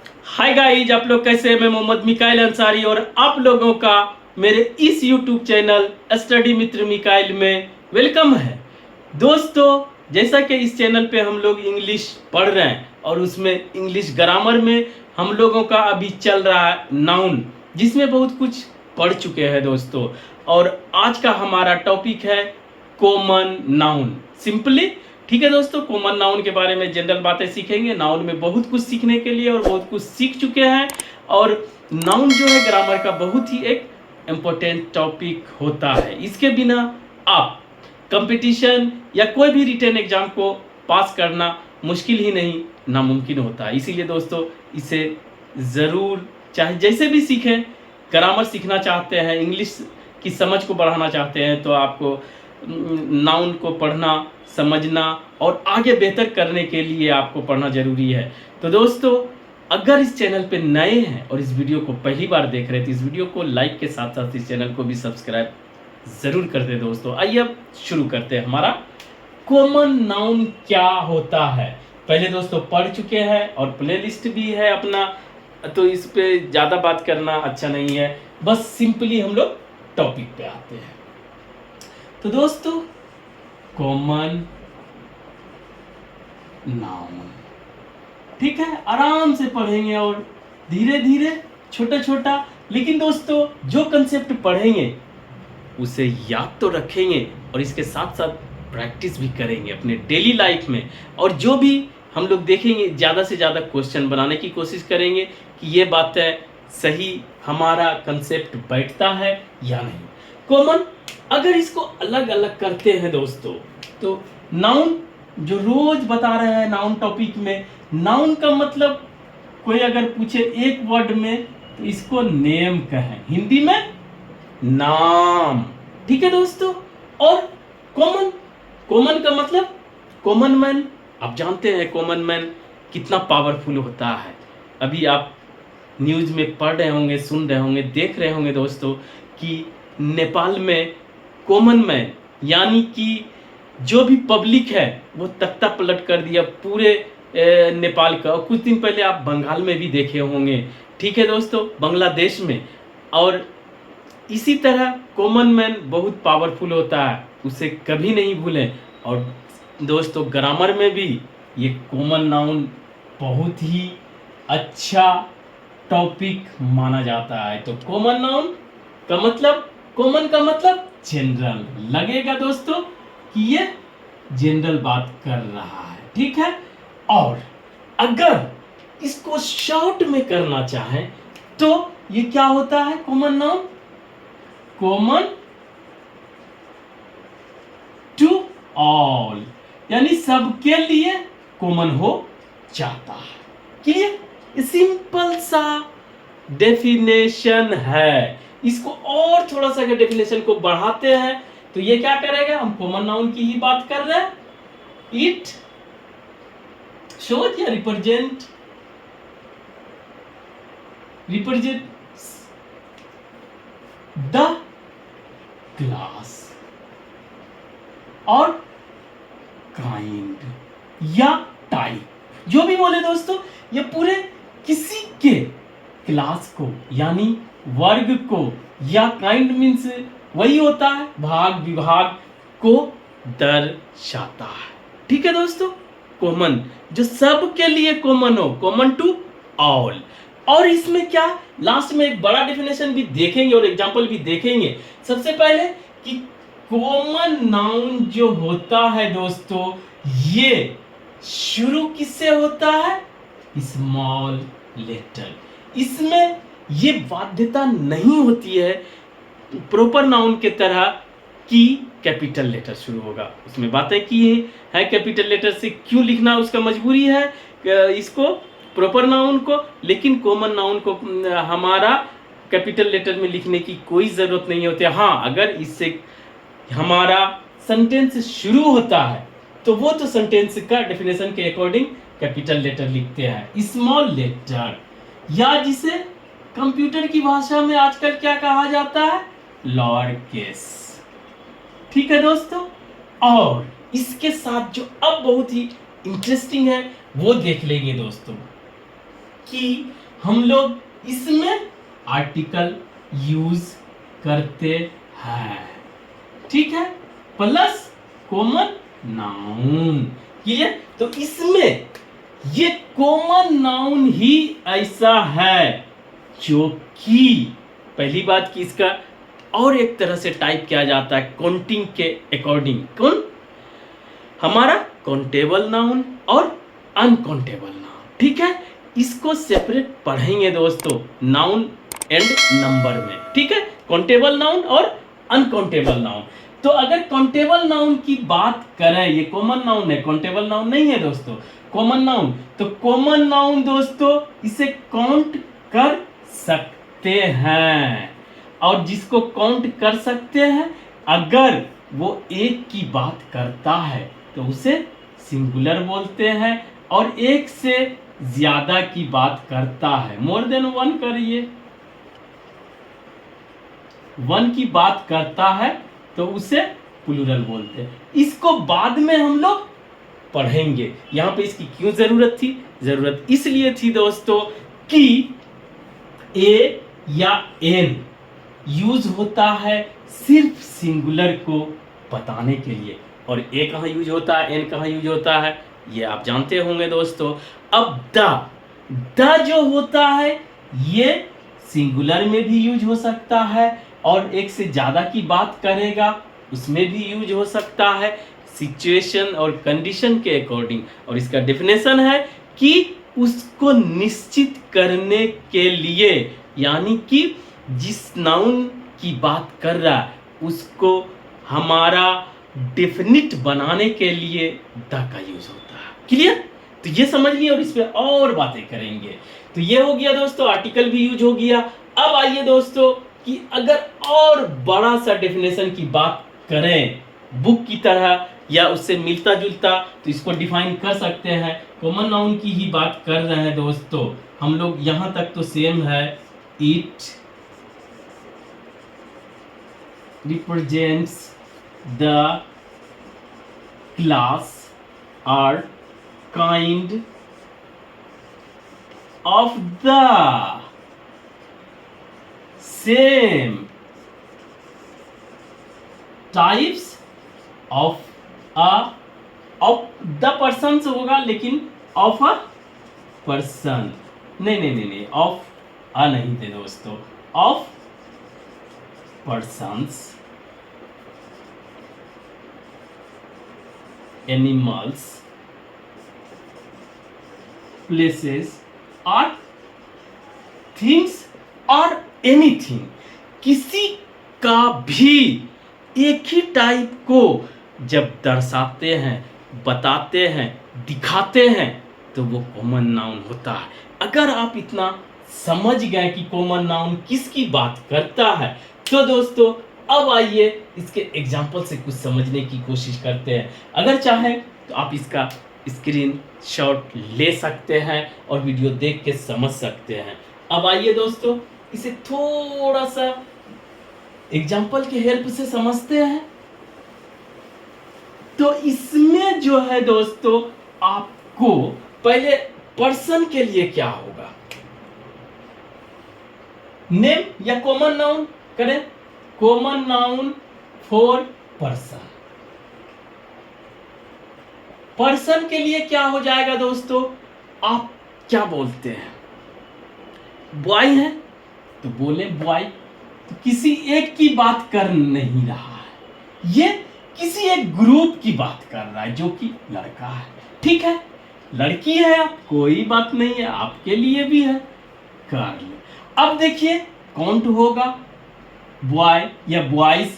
Hi guys, आप लोग कैसे हैं? मैं मोहम्मद मिकाइल अंसारी और आप लोगों का मेरे इस यूट्यूब चैनल स्टडी मित्र मिकाइल में वेलकम है। दोस्तों, जैसा कि इस चैनल पे हम लोग इंग्लिश पढ़ रहे हैं और उसमें इंग्लिश ग्रामर में हम लोगों का अभी चल रहा है नाउन, जिसमें बहुत कुछ पढ़ चुके हैं दोस्तों। और आज का हमारा टॉपिक है कॉमन नाउन। सिंपली, ठीक है दोस्तों, कॉमन नाउन के बारे में जनरल बातें सीखेंगे। नाउन में बहुत कुछ सीखने के लिए और बहुत कुछ सीख चुके हैं। और नाउन जो है ग्रामर का बहुत ही एक इम्पोर्टेंट टॉपिक होता है। इसके बिना आप कंपटीशन या कोई भी रिटन एग्जाम को पास करना मुश्किल ही नहीं, नामुमकिन होता है। इसीलिए दोस्तों, इसे ज़रूर, चाहे जैसे भी सीखें, ग्रामर सीखना चाहते हैं, इंग्लिश की समझ को बढ़ाना चाहते हैं, तो आपको नाउन को पढ़ना, समझना और आगे बेहतर करने के लिए आपको पढ़ना ज़रूरी है। तो दोस्तों, अगर इस चैनल पे नए हैं और इस वीडियो को पहली बार देख रहे हैं तो इस वीडियो को लाइक के साथ साथ इस चैनल को भी सब्सक्राइब ज़रूर कर दें। दोस्तों, आइए अब शुरू करते हैं। हमारा कॉमन नाउन क्या होता है, पहले दोस्तों पढ़ चुके हैं और प्लेलिस्ट भी है अपना, तो इस पे ज़्यादा बात करना अच्छा नहीं है। बस सिंपली हम लोग टॉपिक पे आते हैं। तो दोस्तों, कॉमन नाउन, ठीक है, आराम से पढ़ेंगे और धीरे धीरे, छोटा छोटा, लेकिन दोस्तों जो कंसेप्ट पढ़ेंगे उसे याद तो रखेंगे और इसके साथ साथ प्रैक्टिस भी करेंगे अपने डेली लाइफ में। और जो भी हम लोग देखेंगे, ज़्यादा से ज़्यादा क्वेश्चन बनाने की कोशिश करेंगे कि ये बातें सही, हमारा कंसेप्ट बैठता है या नहीं। कॉमन, अगर इसको अलग अलग करते हैं दोस्तों, तो नाउन जो रोज बता रहे हैं नाउन टॉपिक में, नाउन का मतलब कोई अगर पूछे एक वर्ड में तो इसको नेम कहें, हिंदी में नाम, ठीक है दोस्तों। और कॉमन, कॉमन का मतलब कॉमन मैन, आप जानते हैं कॉमन मैन कितना पावरफुल होता है। अभी आप न्यूज़ में पढ़ रहे होंगे, सुन रहे होंगे, देख रहे होंगे दोस्तों कि नेपाल में कॉमन मैन यानी कि जो भी पब्लिक है वो तख्ता पलट कर दिया पूरे नेपाल का। और कुछ दिन पहले आप बंगाल में भी देखे होंगे, ठीक है दोस्तों, बांग्लादेश में। और इसी तरह कॉमन मैन बहुत पावरफुल होता है, उसे कभी नहीं भूलें। और दोस्तों, ग्रामर में भी ये कॉमन नाउन बहुत ही अच्छा टॉपिक माना जाता है। तो कॉमन नाउन का मतलब, कॉमन का मतलब जनरल, लगेगा दोस्तों कि ये जनरल बात कर रहा है, ठीक है। और अगर इसको शॉर्ट में करना चाहें तो ये क्या होता है common noun? Common to all, यानी सबके लिए कॉमन हो जाता है। क्लियर? सिंपल सा डेफिनेशन है। इसको और थोड़ा सा अगर डेफिनेशन को बढ़ाते हैं तो ये क्या करेगा? हम कॉमन नाउन की ही बात कर रहे हैं। इट शोज या रिप्रेजेंट द क्लास और काइंड या टाइप, जो भी बोले दोस्तों, ये पूरे किसी के क्लास को यानी वर्ग को, या काइंड मीन्स वही होता है भाग विभाग को दर्शाता है, ठीक है दोस्तों। कॉमन जो सब के लिए कॉमन हो, कॉमन टू ऑल। और इसमें क्या, लास्ट में एक बड़ा डेफिनेशन भी देखेंगे और एग्जांपल भी देखेंगे। सबसे पहले कि कॉमन नाउन जो होता है दोस्तों, ये शुरू किससे होता है? Small letter. इसमें ये बाध्यता नहीं होती है प्रॉपर नाउन के तरह कि कैपिटल लेटर शुरू होगा। उसमें बातें की है कैपिटल लेटर से क्यों लिखना, उसका मजबूरी है इसको, प्रॉपर नाउन को। लेकिन कॉमन नाउन को हमारा कैपिटल लेटर में लिखने की कोई ज़रूरत नहीं होती। हाँ, अगर इससे हमारा सेंटेंस शुरू होता है तो वो तो सेंटेंस का डेफिनेशन के अकॉर्डिंग कैपिटल लेटर लिखते हैं। स्मॉल लेटर, या जिसे कंप्यूटर की भाषा में आजकल क्या कहा जाता है? लोअर केस, ठीक है दोस्तों। और इसके साथ जो अब बहुत ही इंटरेस्टिंग है वो देख लेंगे दोस्तों। कि हम लोग इसमें आर्टिकल यूज करते हैं, ठीक है, प्लस कॉमन नाउन। क्लियर? तो इसमें ये कॉमन नाउन ही ऐसा है जो कि पहली बात कि इसका और एक तरह से टाइप किया जाता है काउंटिंग के अकॉर्डिंग। कौन? हमारा काउंटेबल नाउन और अनकाउंटेबल नाउन, ठीक है। इसको सेपरेट पढ़ेंगे दोस्तों नाउन एंड नंबर में, ठीक है, काउंटेबल नाउन और अनकाउंटेबल नाउन। तो अगर काउंटेबल नाउन की बात करें, ये कॉमन नाउन है, काउंटेबल नाउन नहीं है दोस्तों, कॉमन नाउन। तो कॉमन नाउन दोस्तों इसे काउंट कर सकते हैं, और जिसको काउंट कर सकते हैं अगर वो एक की बात करता है तो उसे सिंगुलर बोलते हैं, और एक से ज्यादा की बात करता है, मोर देन वन करिए, वन की बात करता है तो उसे प्लूरल बोलते हैं। इसको बाद में हम लोग पढ़ेंगे। यहां पे इसकी क्यों जरूरत थी? जरूरत इसलिए थी दोस्तों कि ए या एन यूज होता है सिर्फ सिंगुलर को बताने के लिए, और ए कहाँ यूज होता है, एन कहाँ यूज होता है, ये आप जानते होंगे दोस्तों। अब द जो होता है ये सिंगुलर में भी यूज हो सकता है, और एक से ज्यादा की बात करेगा उसमें भी यूज हो सकता है सिचुएशन और कंडीशन के अकॉर्डिंग। और इसका डेफिनेशन है कि उसको निश्चित करने के लिए, यानी कि जिस नाउन की बात कर रहा है उसको हमारा डेफिनिट बनाने के लिए द का यूज होता है। क्लियर? तो ये समझ लिया, और इस पे और बातें करेंगे। तो ये हो गया दोस्तों, आर्टिकल भी यूज हो गया। अब आइए दोस्तों कि अगर और बड़ा सा डेफिनेशन की बात करें बुक की तरह या उससे मिलता जुलता, तो इसको डिफाइन कर सकते हैं। कॉमन नाउन की ही बात कर रहे हैं दोस्तों हम लोग, यहां तक तो सेम है। It represents the class or kind of the same types of the persons होगा, लेकिन of a person नहीं of a नहीं थे दोस्तों, of persons, animals, places or things or anything, किसी का भी एक ही टाइप को जब दर्शाते हैं, बताते हैं, दिखाते हैं तो वो कॉमन नाउन होता है। अगर आप इतना समझ गए कि कॉमन नाउन किसकी बात करता है, तो दोस्तों अब आइए इसके एग्जाम्पल से कुछ समझने की कोशिश करते हैं। अगर चाहें तो आप इसका स्क्रीन शॉट ले सकते हैं और वीडियो देख के समझ सकते हैं। अब आइए दोस्तों इसे थोड़ा सा एग्जाम्पल के हेल्प से समझते हैं। तो इसमें जो है दोस्तों आपको पहले पर्सन के लिए क्या होगा, नेम या कॉमन नाउन करें, common noun for person. Person के लिए क्या हो जाएगा दोस्तों, आप क्या बोलते हैं, बॉय है तो बोले बॉय, तो किसी एक की बात कर नहीं रहा है, ये किसी एक ग्रुप की बात कर रहा है जो कि लड़का है, ठीक है, लड़की है कोई बात नहीं है, आपके लिए भी है, कर लो। अब देखिए काउंट होगा बॉय या बॉयज,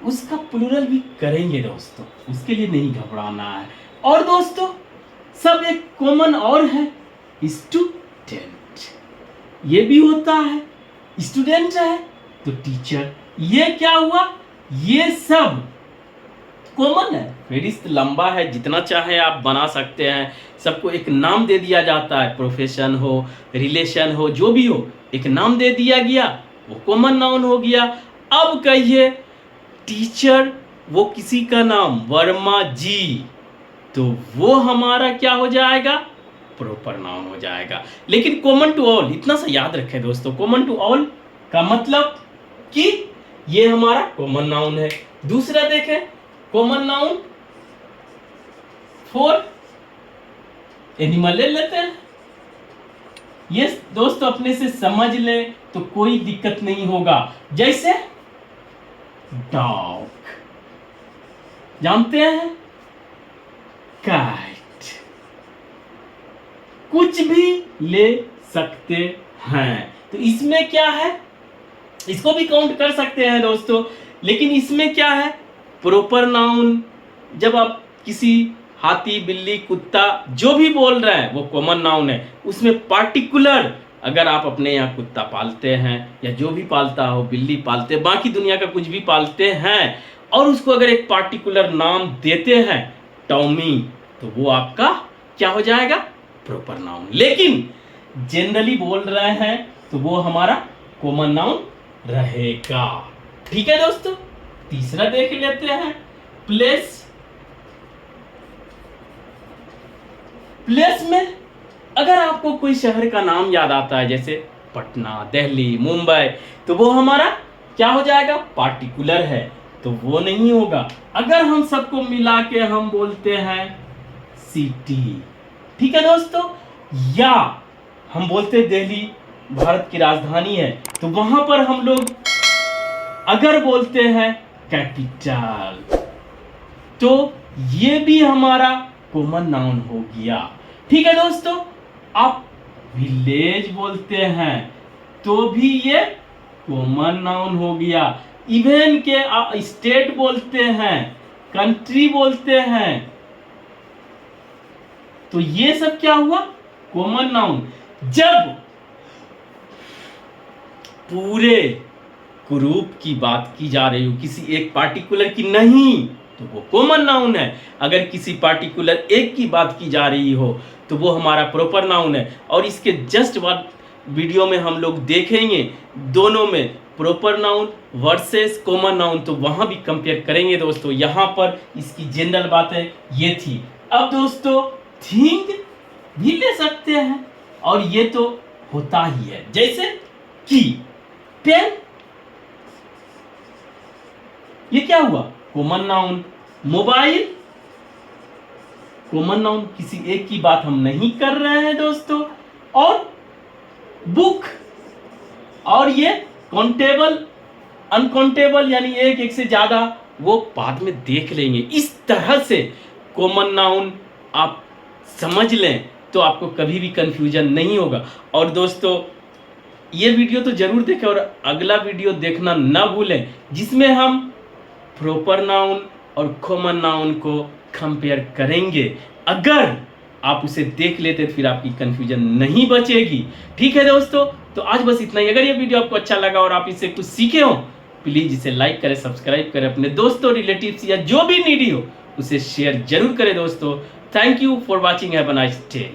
उसका प्लूरल भी करेंगे दोस्तों, उसके लिए नहीं घबराना है। और दोस्तों सब एक कॉमन और है, स्टूडेंट, ये भी होता है, स्टूडेंट है तो टीचर, ये क्या हुआ, ये सब कॉमन है। फेरिस्त लंबा है, जितना चाहे आप बना सकते हैं, सबको एक नाम दे दिया जाता है, प्रोफेशन हो, रिलेशन हो, जो भी हो, एक नाम दे दिया गया, वो कॉमन नाउन हो गया। अब कहिए टीचर, वो किसी का नाम वर्मा जी, तो वो हमारा क्या हो जाएगा, प्रॉपर नाउन हो जाएगा। लेकिन कॉमन टू ऑल इतना सा याद रखें दोस्तों, कॉमन टू ऑल का मतलब कि ये हमारा कॉमन नाउन है। दूसरा देखें, कॉमन नाउन फॉर एनिमल ले लेते हैं। ये दोस्तों अपने से समझ लें तो कोई दिक्कत नहीं होगा। जैसे डॉग, जानते हैं, कैट, कुछ भी ले सकते हैं। तो इसमें क्या है, इसको भी काउंट कर सकते हैं दोस्तों, लेकिन इसमें क्या है, प्रॉपर नाउन जब आप किसी हाथी, बिल्ली, कुत्ता जो भी बोल रहे हैं वो कॉमन नाउन है। उसमें पार्टिकुलर अगर आप अपने यहाँ कुत्ता पालते हैं या जो भी पालता हो, बिल्ली पालते, बाकी दुनिया का कुछ भी पालते हैं और उसको अगर एक पार्टिकुलर नाम देते हैं, टॉमी, तो वो आपका क्या हो जाएगा, प्रॉपर नाउन। लेकिन जनरली बोल रहे हैं तो वो हमारा कॉमन नाउन रहेगा। ठीक है दोस्तों। तीसरा देख लेते हैं, प्लेस। प्लेस में अगर आपको कोई शहर का नाम याद आता है, जैसे पटना, दिल्ली, मुंबई, तो वो हमारा क्या हो जाएगा, पार्टिकुलर है, तो वो नहीं होगा। अगर हम सबको मिला के हम बोलते हैं सिटी, ठीक है दोस्तों, या हम बोलते दिल्ली भारत की राजधानी है, तो वहां पर हम लोग अगर बोलते हैं कैपिटल, तो ये भी हमारा कॉमन नाउन हो गया। ठीक है दोस्तों। आप विलेज बोलते हैं तो भी ये कॉमन नाउन हो गया। इवन के आप स्टेट बोलते हैं, कंट्री बोलते हैं, तो ये सब क्या हुआ, कॉमन नाउन। जब पूरे ग्रुप की बात की जा रही हो, किसी एक पार्टिकुलर की नहीं, तो वो कॉमन नाउन है। अगर किसी पार्टिकुलर एक की बात की जा रही हो तो वो हमारा प्रॉपर नाउन है। और इसके जस्ट बाद वीडियो में हम लोग देखेंगे दोनों में proper noun versus common noun, तो वहां भी कंपेयर करेंगे दोस्तों। यहां पर इसकी जनरल बातें ये थी। अब दोस्तों थिंग भी ले सकते हैं और ये तो होता ही है, जैसे की, पेन, ये क्या हुआ, common noun. Mobile, common noun, किसी एक की बात हम नहीं कर रहे हैं दोस्तों। और बुक, और ये काउंटेबल, अनकाउंटेबल, यानी एक एक से ज्यादा, वो बाद में देख लेंगे। इस तरह से कॉमन नाउन आप समझ लें तो आपको कभी भी कंफ्यूजन नहीं होगा। और दोस्तों ये वीडियो तो जरूर देखें और अगला वीडियो देखना ना भूलें, जिसमें हम प्रॉपर नाउन और कॉमन नाउन को कंपेयर करेंगे। अगर आप उसे देख लेते तो फिर आपकी कंफ्यूजन नहीं बचेगी। ठीक है दोस्तों, तो आज बस इतना ही। अगर ये वीडियो आपको अच्छा लगा और आप इससे कुछ सीखे हो, प्लीज इसे लाइक करें, सब्सक्राइब करें, अपने दोस्तों, रिलेटिव्स या जो भी नीडी हो उसे शेयर जरूर करें दोस्तों। Thank you for watching, have a nice day.